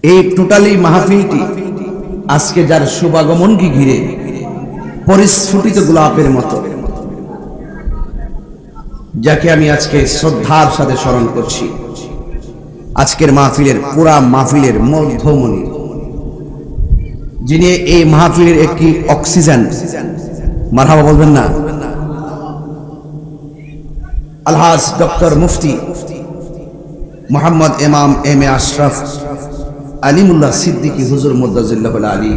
এই টোটালি মাহফিলটি আজকে যার শুভাগমনকে ঘিরে পরিস্ফুটিত গোলাপের মতো, যাকে আমি আজকে শ্রদ্ধার সাথে স্মরণ করছি। আজকের মাহফিলের পুরা মাহফিলের মধ্যমণি, যিনি এই মাহফিলের একটি অক্সিজেন, মারহাবা বলবেন না, আলহাজ ডক্টর মুফতি মোহাম্মদ ইমাম এম এ আশরাফ আলিমুল্লাহ সিদ্দিকী হুজুর মুদ্দাজিল্লাহুল আলী,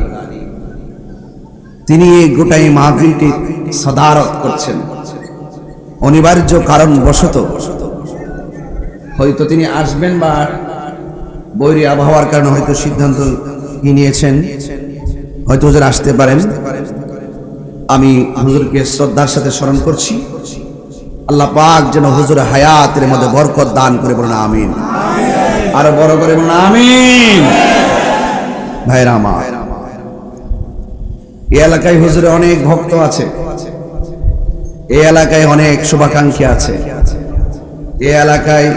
তিনি এই গোটাই মাহফিলটি সদারত করছেন। অনিবার্য কারণবশত হয়তো তিনি আসবেন বা বৈরী আবহাওয়ার কারণে হয়তো সিদ্ধান্ত নিয়েছেন, হয়তো হুজুর আসতে পারেন। আমি হুজুরকে শ্রদ্ধার সাথে স্মরণ করছি। আল্লাহ পাক যেন হুজুর হায়াতের মধ্যে বরকত দান করে, বলুন আমিন। আরো বড় করে বলুন আমিন। ভাইরা আমার, এই এলাকায় হুজুরে অনেক ভক্ত আছে, এই এলাকায় অনেক শুভাকাঙ্ক্ষী আছে, এই এলাকায়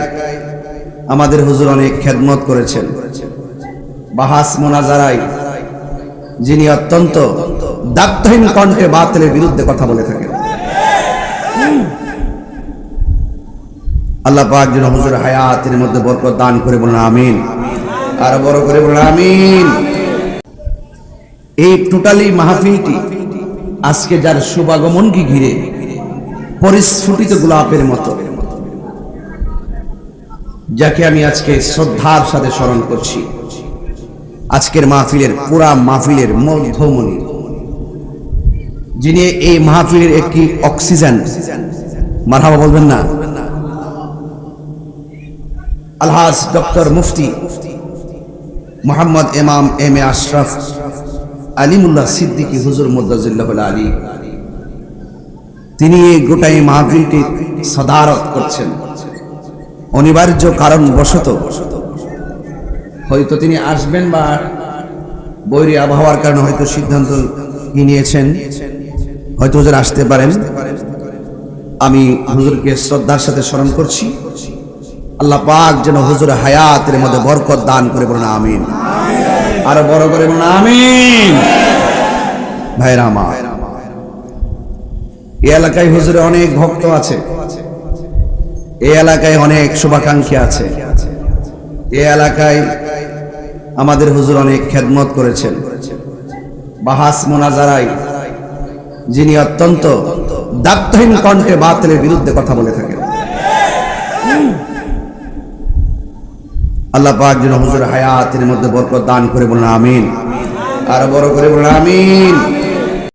আমাদের হুজুর অনেক খেদমত করেছেন। বাহাস মোনাজারায় যিনি অত্যন্ত দায়িত্বহীন কণ্ঠে বাতিলের বিরুদ্ধে কথা বলে থাকেন। আল্লাহ পাক যেন হুজুর হায়াতের মধ্যে বরকত দান করে, বলুন আমিন। আরো বড় করে বলুন আমিন। এই টোটালি মাহফিলটি আজকে যার শুভাগমনকে ঘিরে পরিস্ফুটিত গোলাপের মতো, যাকে আমি আজকে শ্রদ্ধার সাথে স্মরণ করছি। আজকের মাহফিলের পুরা মাহফিলের মধ্যমণি, যিনি এই মাহফিলের একটি অক্সিজেন, মারহাবা বলবেন না, আলহাজ ডক্টর মুফতি মোহাম্মদ ইমাম এম এ আশরাফ আলিমুল্লাহ সিদ্দিকী হুজুর মুদ্দাজিল্লাহুল আলী, তিনি এই গোটাই মাহফিলটি সদারত করছেন। অনিবার্য কারণবশত হয়তো তিনি আসবেন বা বৈরী আবহাওয়ার কারণে হয়তো সিদ্ধান্ত নিয়েছেন, হয়তো হুজুর আসতে পারেন। আমি হুজুরকে শ্রদ্ধার সাথে স্মরণ করছি। আল্লাহ পাক যেন হুজুর হায়াতের মধ্যে বরকত দান করে, বলুন আমিন। আরো বড় করে বলুন আমিন। ভাইরা আমার, এই এলাকায় হুজুরে অনেক ভক্ত আছে, এই এলাকায় অনেক শুভাকাঙ্ক্ষী আছে, এই এলাকায় আমাদের হুজুর অনেক খেদমত করেছেন। বাহাস মোনাজারায় যিনি অত্যন্ত দায়িত্বহীন কণ্ঠে বাতিলের বিরুদ্ধে কথা বলে থাকেন। আল্লাহ পাক যেন হুজুর হায়াতের মধ্যে বরকত দান করে, বলুন আমিন। আরো বড় করে বলুন আমিন।